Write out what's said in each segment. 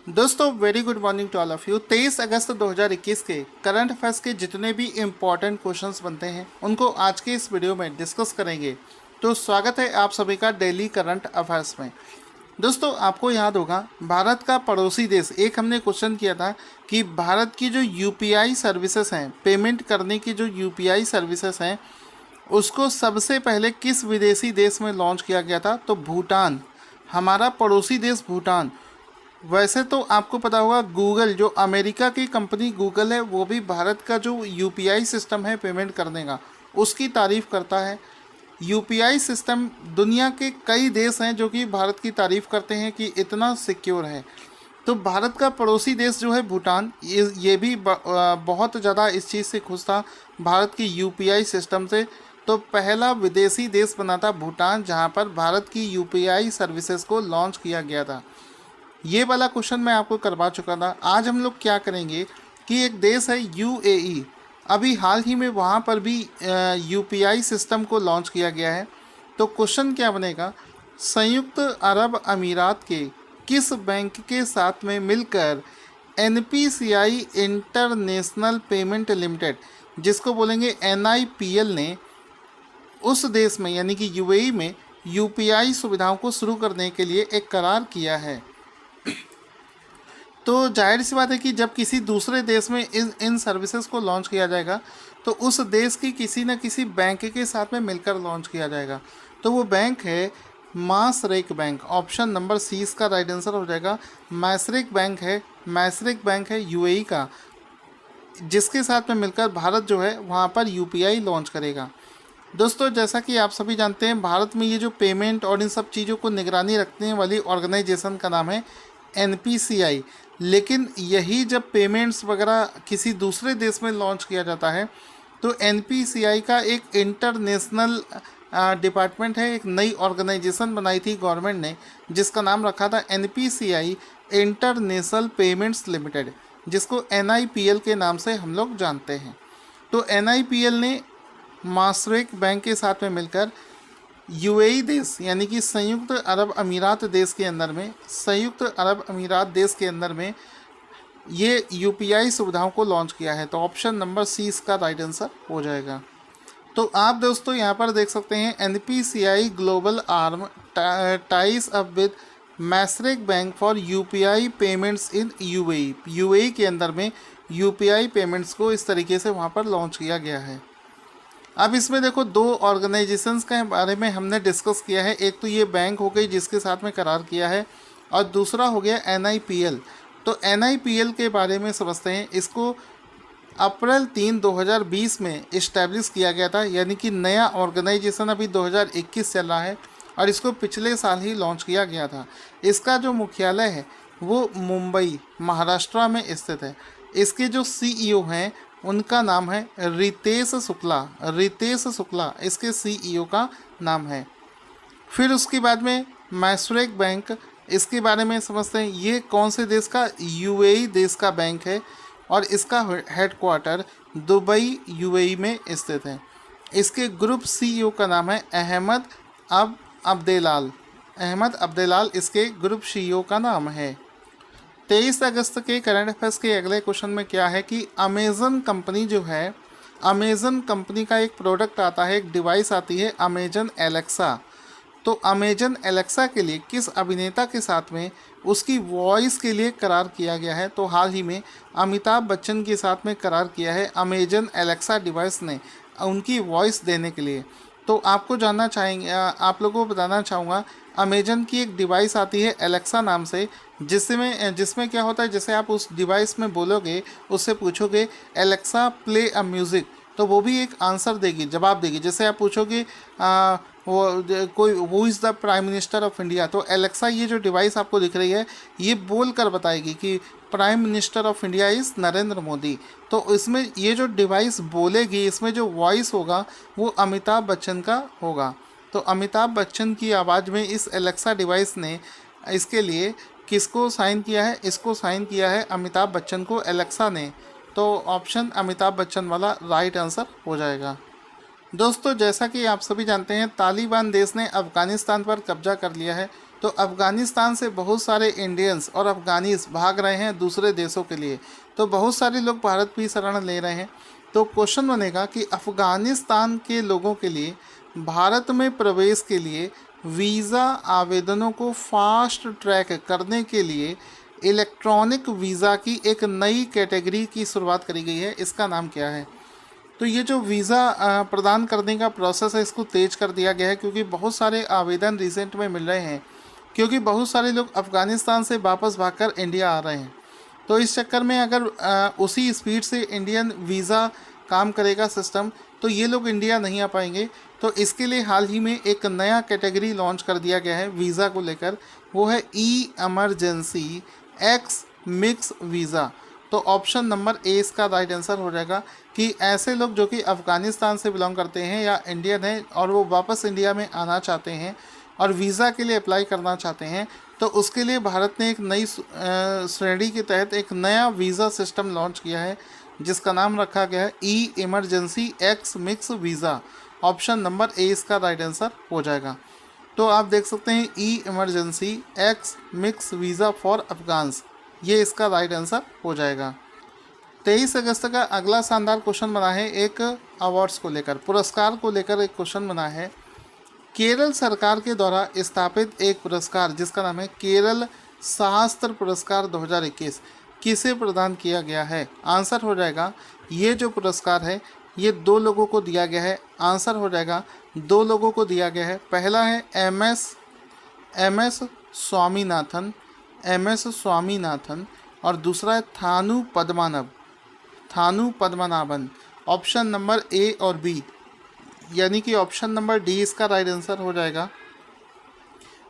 दोस्तों very good morning to all of you. 23 अगस्त 2021 के करंट अफेयर्स के जितने भी इम्पॉर्टेंट क्वेश्चंस बनते हैं उनको आज के इस वीडियो में डिस्कस करेंगे। तो स्वागत है आप सभी का डेली करंट अफेयर्स में। दोस्तों आपको याद होगा भारत का पड़ोसी देश, एक हमने क्वेश्चन किया था कि भारत की जो यूपीआई सर्विसेज हैं, पेमेंट करने की जो यूपीआई सर्विसेज हैं, उसको सबसे पहले किस विदेशी देश में लॉन्च किया गया था। तो भूटान, हमारा पड़ोसी देश भूटान। वैसे तो आपको पता होगा गूगल, जो अमेरिका की कंपनी गूगल है, वो भी भारत का जो यूपीआई सिस्टम है पेमेंट करने का, उसकी तारीफ़ करता है। यूपीआई सिस्टम दुनिया के कई देश हैं जो कि भारत की तारीफ़ करते हैं कि इतना सिक्योर है। तो भारत का पड़ोसी देश जो है भूटान, ये भी बहुत ज़्यादा इस चीज़ से खुश था भारत की यूपीआई सिस्टम से। तो पहला विदेशी देश बना था भूटान, जहाँ पर भारत की यूपीआई सर्विसेज को लॉन्च किया गया था। ये वाला क्वेश्चन मैं आपको करवा चुका था। आज हम लोग क्या करेंगे कि एक देश है यूएई, अभी हाल ही में वहाँ पर भी यूपीआई सिस्टम को लॉन्च किया गया है। तो क्वेश्चन क्या बनेगा, संयुक्त अरब अमीरात के किस बैंक के साथ में मिलकर एनपीसीआई इंटरनेशनल पेमेंट लिमिटेड, जिसको बोलेंगे एनआईपीएल, ने उस देश में यानी कि यूएई में यूपीआई सुविधाओं को शुरू करने के लिए एक करार किया है। तो जाहिर सी बात है कि जब किसी दूसरे देश में इन सर्विसेज को लॉन्च किया जाएगा तो उस देश की किसी न किसी बैंक के साथ में मिलकर लॉन्च किया जाएगा। तो वो बैंक है मासरेक बैंक। ऑप्शन नंबर सी इसका राइट आंसर हो जाएगा। मैसरेक बैंक है यूएई का, जिसके साथ में मिलकर भारत जो है वहाँ पर यूपीआई लॉन्च करेगा। दोस्तों जैसा कि आप सभी जानते हैं, भारत में ये जो पेमेंट और इन सब चीज़ों को निगरानी रखने वाली ऑर्गेनाइजेशन का नाम है एनपीसीआई। लेकिन यही जब पेमेंट्स वगैरह किसी दूसरे देश में लॉन्च किया जाता है तो एनपीसीआई का एक इंटरनेशनल डिपार्टमेंट है, एक नई ऑर्गेनाइजेशन बनाई थी गवर्नमेंट ने, जिसका नाम रखा था एनपीसीआई इंटरनेशनल पेमेंट्स लिमिटेड, जिसको एनआईपीएल के नाम से हम लोग जानते हैं। तो एनआईपीएल ने मासरेक बैंक के साथ में मिलकर यूएई देश यानी कि संयुक्त अरब अमीरात देश के अंदर में ये यूपीआई सुविधाओं को लॉन्च किया है। तो ऑप्शन नंबर सी इसका राइट आंसर हो जाएगा। तो आप दोस्तों यहाँ पर देख सकते हैं NPCI global arm ties up with Mashreq bank for UPI payments in UAE के अंदर में यूपीआई पेमेंट्स को इस तरीके से वहाँ पर लॉन्च किया गया है। अब इसमें देखो दो ऑर्गेनाइजेशंस के बारे में हमने डिस्कस किया है। एक तो ये बैंक हो गई जिसके साथ में करार किया है, और दूसरा हो गया एनआईपीएल। तो एनआईपीएल के बारे में समझते हैं। इसको अप्रैल 3, 2020 में इस्टेब्लिश किया गया था, यानी कि नया ऑर्गेनाइजेशन अभी 2021 चल रहा है और इसको पिछले साल ही लॉन्च किया गया था। इसका जो मुख्यालय है वो मुंबई महाराष्ट्र में स्थित है। इसके जो सीईओ हैं उनका नाम है रितेश शुक्ला इसके सीईओ का नाम है। फिर उसके बाद में मैसरेक बैंक, इसके बारे में समझते हैं। ये कौन से देश का, यूएई देश का बैंक है और इसका हेडक्वार्टर दुबई यूएई में स्थित है। इसके ग्रुप सीईओ का नाम है अहमद अब्देलाल इसके ग्रुप सीईओ का नाम है। 23 अगस्त के करंट अफेयर्स के अगले क्वेश्चन में क्या है कि अमेज़न कंपनी जो है, अमेज़न कंपनी का एक प्रोडक्ट आता है, एक डिवाइस आती है अमेजन एलेक्सा। तो अमेजन एलेक्सा के लिए किस अभिनेता के साथ में उसकी वॉइस के लिए करार किया गया है। तो हाल ही में अमिताभ बच्चन के साथ में करार किया है अमेजन एलेक्सा डिवाइस ने उनकी वॉइस देने के लिए। तो आपको जानना चाहेंगे, आप लोगों को बताना चाहूँगा, अमेजन की एक डिवाइस आती है एलेक्सा नाम से, जिसमें क्या होता है, जैसे आप उस डिवाइस में बोलोगे, उससे पूछोगे एलेक्सा प्ले अ म्यूज़िक, तो वो भी एक आंसर देगी, जवाब देगी। जैसे आप पूछोगे वो is the prime minister of India, तो एलेक्सा ये जो डिवाइस आपको दिख रही है ये बोल कर बताएगी कि prime minister of India is Narendra Modi. तो इसमें ये जो डिवाइस बोलेगी, इसमें जो वॉइस होगा वो अमिताभ बच्चन का होगा। तो अमिताभ बच्चन की आवाज़ में इस एलेक्सा डिवाइस ने इसके लिए किसको साइन किया है, इसको साइन किया है अमिताभ बच्चन को एलेक्सा ने। तो ऑप्शन अमिताभ बच्चन वाला राइट आंसर हो जाएगा। दोस्तों जैसा कि आप सभी जानते हैं तालिबान देश ने अफ़गानिस्तान पर कब्जा कर लिया है तो अफ़गानिस्तान से बहुत सारे इंडियंस और अफ़गानीज भाग रहे हैं दूसरे देशों के लिए, तो बहुत सारे लोग भारत भी शरण ले रहे हैं। तो क्वेश्चन बनेगा कि अफ़गानिस्तान के लोगों के लिए भारत में प्रवेश के लिए वीज़ा आवेदनों को फास्ट ट्रैक करने के लिए इलेक्ट्रॉनिक वीज़ा की एक नई कैटेगरी की शुरुआत करी गई है, इसका नाम क्या है? तो ये जो वीज़ा प्रदान करने का प्रोसेस है इसको तेज कर दिया गया है, क्योंकि बहुत सारे आवेदन रिसेंट में मिल रहे हैं, क्योंकि बहुत सारे लोग अफ़गानिस्तान से वापस भागकर इंडिया आ रहे हैं। तो इस चक्कर में अगर उसी स्पीड से इंडियन वीज़ा काम करेगा सिस्टम, तो ये लोग इंडिया नहीं आ पाएंगे। तो इसके लिए हाल ही में एक नया कैटेगरी लॉन्च कर दिया गया है वीज़ा को लेकर, वो है ई एमरजेंसी एक्स मिक्स वीज़ा। तो ऑप्शन नंबर ए इसका राइट आंसर हो जाएगा कि ऐसे लोग जो कि अफ़गानिस्तान से बिलोंग करते हैं या इंडियन हैं और वो वापस इंडिया में आना चाहते हैं और वीज़ा के लिए अप्लाई करना चाहते हैं, तो उसके लिए भारत ने एक नई श्रेणी के तहत एक नया वीज़ा सिस्टम लॉन्च किया है, जिसका नाम रखा गया है ई इमरजेंसी एक्स मिक्स वीज़ा। ऑप्शन नंबर ए इसका राइट आंसर हो जाएगा। तो आप देख सकते हैं ई इमरजेंसी एक्स मिक्स वीज़ा फॉर अफगान्स, ये इसका राइट आंसर हो जाएगा। 23 अगस्त का अगला शानदार क्वेश्चन बना है एक अवार्ड्स को लेकर, पुरस्कार को लेकर एक क्वेश्चन बना है। केरल सरकार के द्वारा स्थापित एक पुरस्कार जिसका नाम है केरल शास्त्र पुरस्कार 2021 किसे प्रदान किया गया है? आंसर हो जाएगा ये जो पुरस्कार है ये 2 लोगों को दिया गया है। आंसर हो जाएगा 2 लोगों को दिया गया है। पहला है एम एस स्वामीनाथन और दूसरा है थानु पद्मनाभन। ऑप्शन नंबर ए और बी यानी कि ऑप्शन नंबर डी इसका राइट आंसर हो जाएगा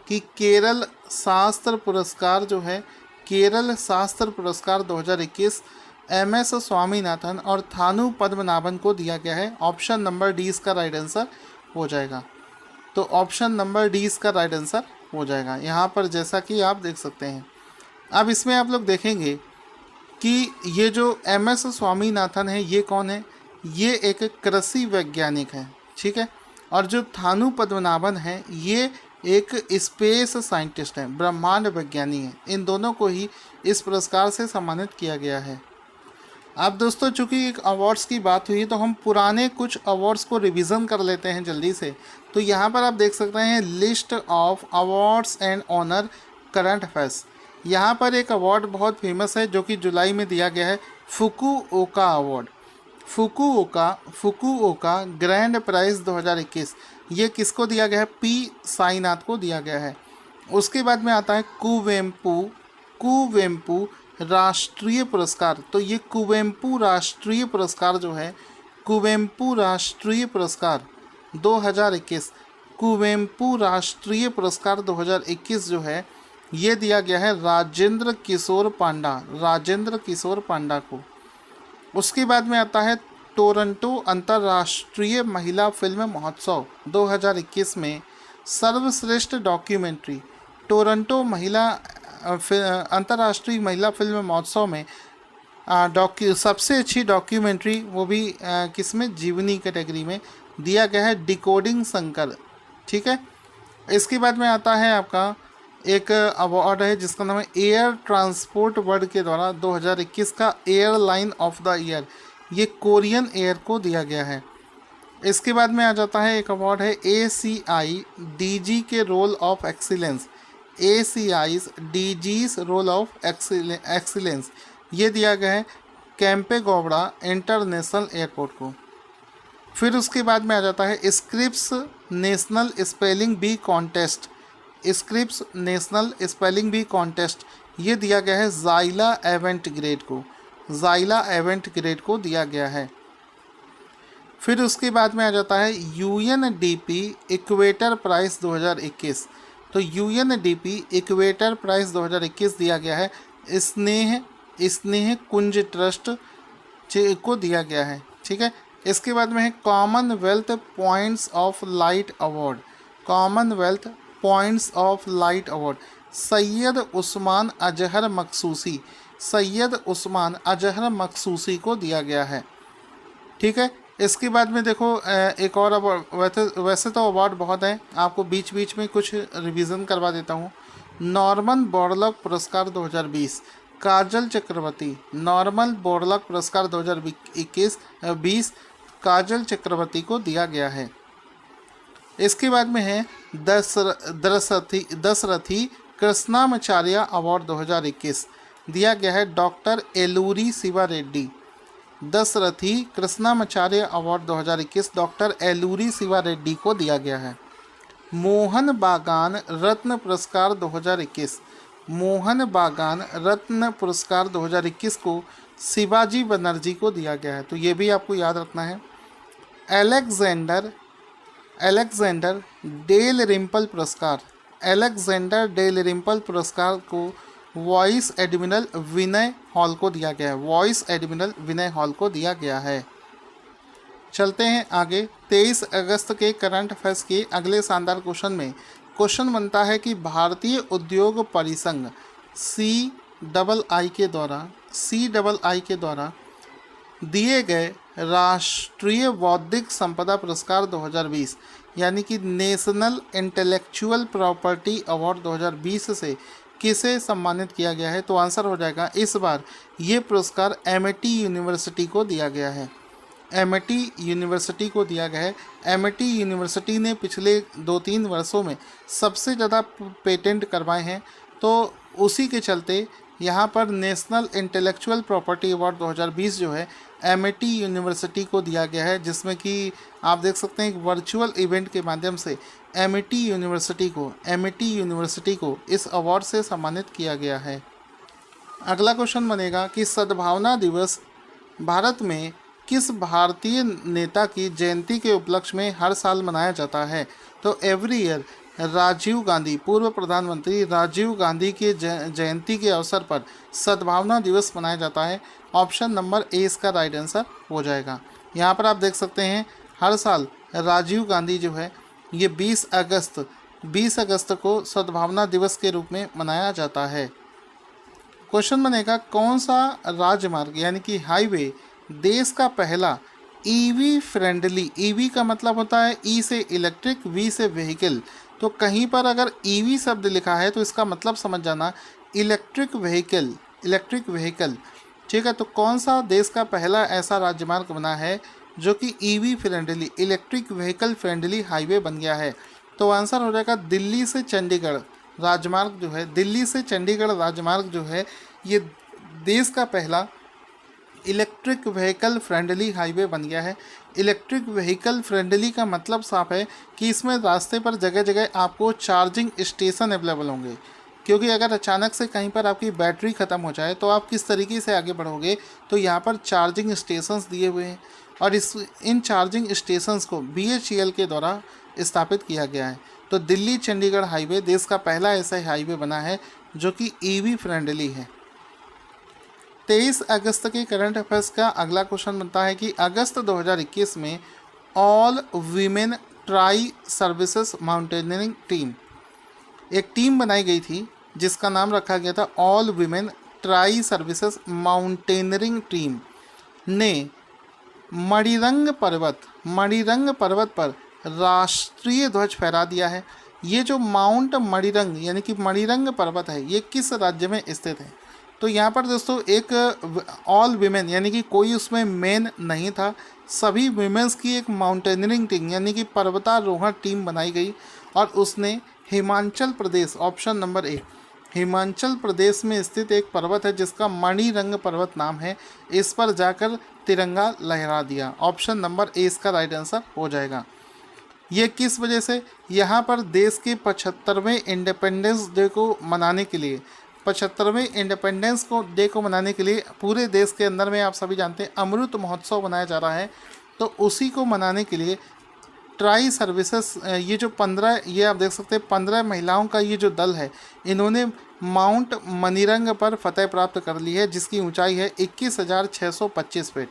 कि केरल शास्त्र पुरस्कार जो है केरल शास्त्र पुरस्कार 2021 एम.एस. स्वामीनाथन और थानु पद्मनाभन को दिया गया है। ऑप्शन नंबर डी इसका राइट आंसर हो जाएगा। तो ऑप्शन नंबर डी इसका राइट आंसर हो जाएगा यहाँ पर, जैसा कि आप देख सकते हैं। अब इसमें आप लोग देखेंगे कि ये जो एम.एस. स्वामीनाथन है ये कौन है? ये एक कृषि वैज्ञानिक है, ठीक है। और जो थानु पद्मनाभन है ये एक स्पेस साइंटिस्ट है, ब्रह्मांड वैज्ञानिक है। इन दोनों को ही इस पुरस्कार से सम्मानित किया गया है। अब दोस्तों चूँकि एक अवार्ड्स की बात हुई तो हम पुराने कुछ अवार्ड्स को रिवीजन कर लेते हैं जल्दी से। तो यहाँ पर आप देख सकते हैं list of awards and honour current affairs. यहाँ पर एक अवार्ड बहुत फेमस है जो कि जुलाई में दिया गया है, Fukuoka award. Fukuoka grand prize 2021 ये किसको दिया गया है? पी साईनाथ को दिया गया है। उसके बाद में आता है कुवेम्पू राष्ट्रीय पुरस्कार। तो ये कुवेम्पू राष्ट्रीय पुरस्कार जो है, कुवेम्पू राष्ट्रीय पुरस्कार 2021, कुवेम्पू राष्ट्रीय पुरस्कार 2021 जो है ये दिया गया है राजेंद्र किशोर पांडा को। उसके बाद में आता है टोरंटो अंतर्राष्ट्रीय महिला फिल्म महोत्सव 2021 में सर्वश्रेष्ठ डॉक्यूमेंट्री। टोरंटो अंतर्राष्ट्रीय महिला फिल्म महोत्सव में सबसे अच्छी डॉक्यूमेंट्री वो भी किसमें? जीवनी कैटेगरी में दिया गया है, डिकोडिंग शंकर, ठीक है। इसके बाद में आता है आपका एक अवार्ड है जिसका नाम है एयर ट्रांसपोर्ट वर्ल्ड के द्वारा 2021 का एयरलाइन ऑफ द ईयर, ये कोरियन एयर को दिया गया है। इसके बाद में आ जाता है एक अवार्ड है ACI DG के role of excellence, ACI's DG's role of excellence, ये दिया गया है कैंपेगौड़ा इंटरनेशनल एयरपोर्ट को। फिर उसके बाद में आ जाता है Scripps national spelling bee contest, Scripps national spelling bee contest, ये दिया गया है ज़ाइला एवेंट ग्रेड को दिया गया है। फिर उसके बाद में आ जाता है UNDP इक्वेटर प्राइज़ 2021। तो UNDP इक्वेटर प्राइज़ 2021 दिया गया है स्नेह कुंज ट्रस्ट को दिया गया है, ठीक है। इसके बाद में है Commonwealth points of light award, Syed Usman Azhar Maqsusi को दिया गया है, ठीक है। इसके बाद में देखो एक और अवार्ड, वैसे तो अवार्ड बहुत हैं, आपको बीच बीच में कुछ रिवीजन करवा देता हूँ। नॉर्मन बोरलॉग पुरस्कार 2020 काजल चक्रवर्ती, नॉर्मन बोरलॉग पुरस्कार 2021-20 काजल चक्रवर्ती को दिया गया है। इसके बाद में है दशरथी कृष्णामाचार्य अवार्ड 2021 दिया गया है doctor Eluri Shiva Reddy. Dasarathi Krishnamacharya award 2021 doctor Eluri Shiva Reddy को दिया गया है। मोहन बागान रत्न पुरस्कार 2021 मोहन बागान रत्न पुरस्कार 2021 को शिवाजी बनर्जी को दिया गया है, तो ये भी आपको याद रखना है। अलेक्जेंडर डेल रिम्पल पुरस्कार, अलेक्जेंडर डेल रिम्पल पुरस्कार को वॉइस एडमिरल विनय हॉल को दिया गया है, वॉइस एडमिरल विनय हॉल को दिया गया है। चलते हैं आगे। 23 अगस्त के करंट अफेयर्स के अगले शानदार क्वेश्चन में क्वेश्चन बनता है कि भारतीय उद्योग परिसंघ CII के द्वारा दिए गए राष्ट्रीय बौद्धिक संपदा पुरस्कार 2020 यानी कि नेशनल इंटेलेक्चुअल प्रॉपर्टी अवार्ड 2020 से किसे सम्मानित किया गया है, तो आंसर हो जाएगा इस बार ये पुरस्कार MIT यूनिवर्सिटी को दिया गया है। MIT यूनिवर्सिटी को दिया गया है। MIT यूनिवर्सिटी ने पिछले 2-3 वर्षों में सबसे ज़्यादा पेटेंट करवाए हैं, तो उसी के चलते यहाँ पर नेशनल इंटेलेक्चुअल प्रॉपर्टी अवार्ड 2020 जो है MIT यूनिवर्सिटी को दिया गया है, जिसमें कि आप देख सकते हैं एक वर्चुअल इवेंट के माध्यम से MIT यूनिवर्सिटी को इस अवार्ड से सम्मानित किया गया है। अगला क्वेश्चन बनेगा कि सद्भावना दिवस भारत में किस भारतीय नेता की जयंती के उपलक्ष्य में हर साल मनाया जाता है, तो एवरी ईयर राजीव गांधी, पूर्व प्रधानमंत्री राजीव गांधी के जयंती के अवसर पर सद्भावना दिवस मनाया जाता है। ऑप्शन नंबर ए इसका राइट आंसर हो जाएगा। यहाँ पर आप देख सकते हैं हर साल राजीव गांधी जो है ये 20 अगस्त को सद्भावना दिवस के रूप में मनाया जाता है। क्वेश्चन बनेगा कौन सा राजमार्ग यानी कि हाईवे देश का पहला EV फ्रेंडली, EV का मतलब होता है E से इलेक्ट्रिक, V से व्हीकल, तो कहीं पर अगर EV शब्द लिखा है तो इसका मतलब समझ जाना इलेक्ट्रिक व्हीकल। ठीक है, तो कौन सा देश का पहला ऐसा राजमार्ग बना है जो कि EV friendly, electric vehicle friendly highway बन गया है, तो आंसर हो जाएगा दिल्ली से चंडीगढ़ राजमार्ग जो है, दिल्ली से चंडीगढ़ राजमार्ग जो है ये देश का पहला इलेक्ट्रिक व्हीकल फ्रेंडली हाईवे बन गया है। इलेक्ट्रिक व्हीकल फ्रेंडली का मतलब साफ है कि इसमें रास्ते पर जगह जगह आपको चार्जिंग स्टेशन अवेलेबल होंगे, क्योंकि अगर अचानक से कहीं पर आपकी बैटरी ख़त्म हो जाए तो आप किस तरीके से आगे बढ़ोगे, तो यहाँ पर चार्जिंग स्टेशंस दिए हुए हैं और इन चार्जिंग स्टेशंस को BHEL के द्वारा स्थापित किया गया है। तो दिल्ली चंडीगढ़ हाईवे देश का पहला ऐसा हाईवे बना है जो कि EV फ्रेंडली है। 23 अगस्त के करंट अफेयर्स का अगला क्वेश्चन बनता है कि अगस्त 2021 में all women tri services mountaineering team, एक टीम बनाई गई थी जिसका नाम रखा गया था all women tri services mountaineering team, ने मणिरंग पर्वत पर राष्ट्रीय ध्वज फहरा दिया है। ये जो माउंट मणिरंग यानी कि मणिरंग पर्वत है ये किस राज्य में स्थित है, तो यहाँ पर दोस्तों एक ऑल वीमेन यानी कि कोई उसमें मेन नहीं था, सभी वीमेंस की एक माउंटेनियरिंग टीम यानी कि पर्वतारोहण टीम बनाई गई और उसने हिमाचल प्रदेश, ऑप्शन नंबर ए, हिमाचल प्रदेश में स्थित एक पर्वत है जिसका मणिरंग पर्वत नाम है, इस पर जाकर तिरंगा लहरा दिया। ऑप्शन नंबर ए इसका राइट आंसर हो जाएगा। ये किस वजह से, यहाँ पर देश के 75वें इंडिपेंडेंस डे को मनाने के लिए, 75वें इंडिपेंडेंस डे को मनाने के लिए पूरे देश के अंदर में आप सभी जानते हैं अमृत महोत्सव मनाया जा रहा है, तो उसी को मनाने के लिए ट्राई सर्विसेज ये जो 15, ये आप देख सकते हैं 15 महिलाओं का ये जो दल है, इन्होंने माउंट मणिरंग पर फतह प्राप्त कर ली है जिसकी ऊंचाई है 21,625 फीट।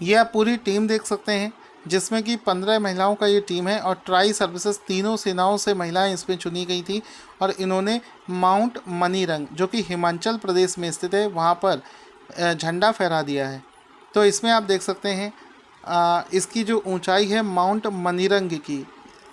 ये आप पूरी टीम देख सकते हैं जिसमें कि 15 महिलाओं का ये टीम है और ट्राई सर्विसेज तीनों सेनाओं से महिलाएं इसमें चुनी गई थी और इन्होंने माउंट मणिरंग जो कि हिमाचल प्रदेश में स्थित है वहाँ पर झंडा फहरा दिया है। तो इसमें आप देख सकते हैं इसकी जो ऊंचाई है माउंट मनीरंग की,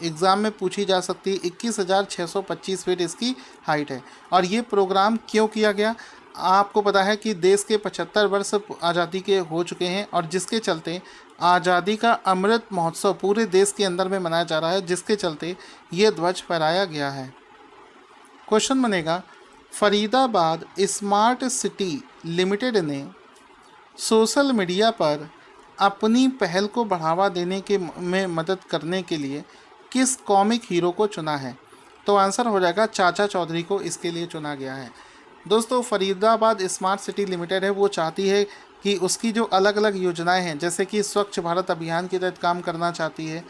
एग्ज़ाम में पूछी जा सकती है। 21,625 फीट इसकी हाइट है। और ये प्रोग्राम क्यों किया गया? आपको पता है कि देश के 75 वर्ष आज़ादी के हो चुके हैं और जिसके चलते आज़ादी का अमृत महोत्सव पूरे देश के अंदर में मनाया जा रहा है, जिसके चलते ये ध्वज फहराया गया है। क्वेश्चन बनेगा, फरीदाबाद स्मार्ट सिटी लिमिटेड ने सोशल मीडिया पर अपनी पहल को बढ़ावा देने के में मदद करने के लिए किस कॉमिक हीरो को चुना है? तो आंसर हो जाएगा चाचा चौधरी को इसके लिए चुना गया है। दोस्तों, फरीदाबाद स्मार्ट सिटी लिमिटेड है, वो चाहती है कि उसकी जो अलग अलग योजनाएं हैं, जैसे कि स्वच्छ भारत अभियान के तहत काम करना चाहती है,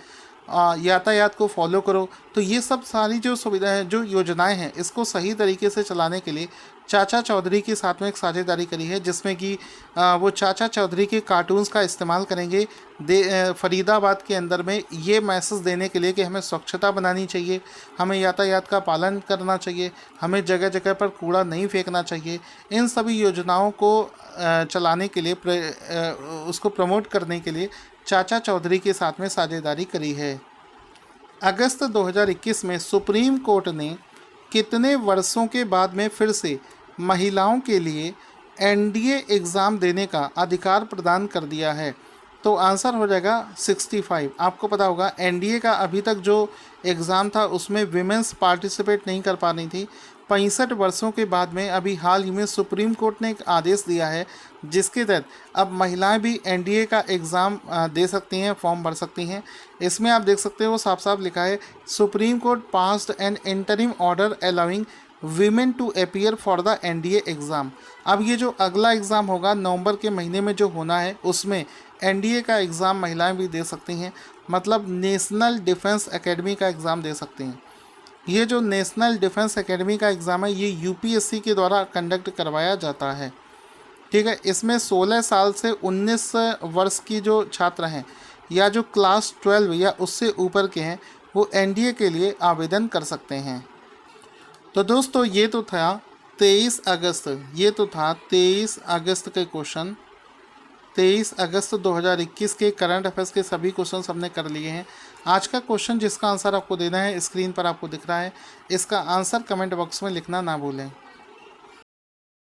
यातायात को फॉलो करो, तो ये सब सारी जो सुविधाएं, जो योजनाएं हैं, इसको सही तरीके से चलाने के लिए चाचा चौधरी के साथ में एक साझेदारी करी है, जिसमें कि वो चाचा चौधरी के कार्टून्स का इस्तेमाल करेंगे फरीदाबाद के अंदर में ये मैसेज देने के लिए कि हमें स्वच्छता बनानी चाहिए, हमें यातायात का पालन करना चाहिए, हमें जगह जगह पर कूड़ा नहीं फेंकना चाहिए। इन सभी योजनाओं को चलाने के लिए उसको प्रमोट करने के लिए चाचा चौधरी के साथ में साझेदारी करी है। अगस्त 2021 में सुप्रीम कोर्ट ने कितने वर्षों के बाद में फिर से महिलाओं के लिए एनडीए एग्ज़ाम देने का अधिकार प्रदान कर दिया है? तो आंसर हो जाएगा 65। आपको पता होगा एनडीए का अभी तक जो एग्ज़ाम था उसमें विमेंस पार्टिसिपेट नहीं कर पा रही थी। 65 वर्षों के बाद में अभी हाल ही में सुप्रीम कोर्ट ने एक आदेश दिया है, जिसके तहत अब महिलाएं भी एनडीए का एग्ज़ाम दे सकती हैं, फॉर्म भर सकती हैं। इसमें आप देख सकते हो साफ साफ लिखा है, supreme court passed an interim order allowing women to appear for the NDA exam. अब ये जो अगला एग्ज़ाम होगा नवंबर के महीने में जो होना है, उसमें एनडीए का एग्ज़ाम महिलाएं भी दे सकती हैं, मतलब नेशनल डिफेंस एकेडमी का एग्ज़ाम दे सकती हैं। ये जो नेशनल डिफेंस एकेडमी का एग्ज़ाम है, ये यूपीएससी के द्वारा कंडक्ट करवाया जाता है। ठीक है, इसमें 16 साल से 19 वर्ष की जो छात्र हैं या जो क्लास 12 या उससे ऊपर के हैं, वो एनडीए के लिए आवेदन कर सकते हैं। तो दोस्तों, ये तो था 23 अगस्त, ये तो था 23 अगस्त के क्वेश्चन। 23 अगस्त 2021 के करंट अफेयर्स के सभी क्वेश्चन हमने कर लिए हैं। आज का क्वेश्चन जिसका आंसर आपको देना है स्क्रीन पर आपको दिख रहा है, इसका आंसर कमेंट बॉक्स में लिखना ना भूलें।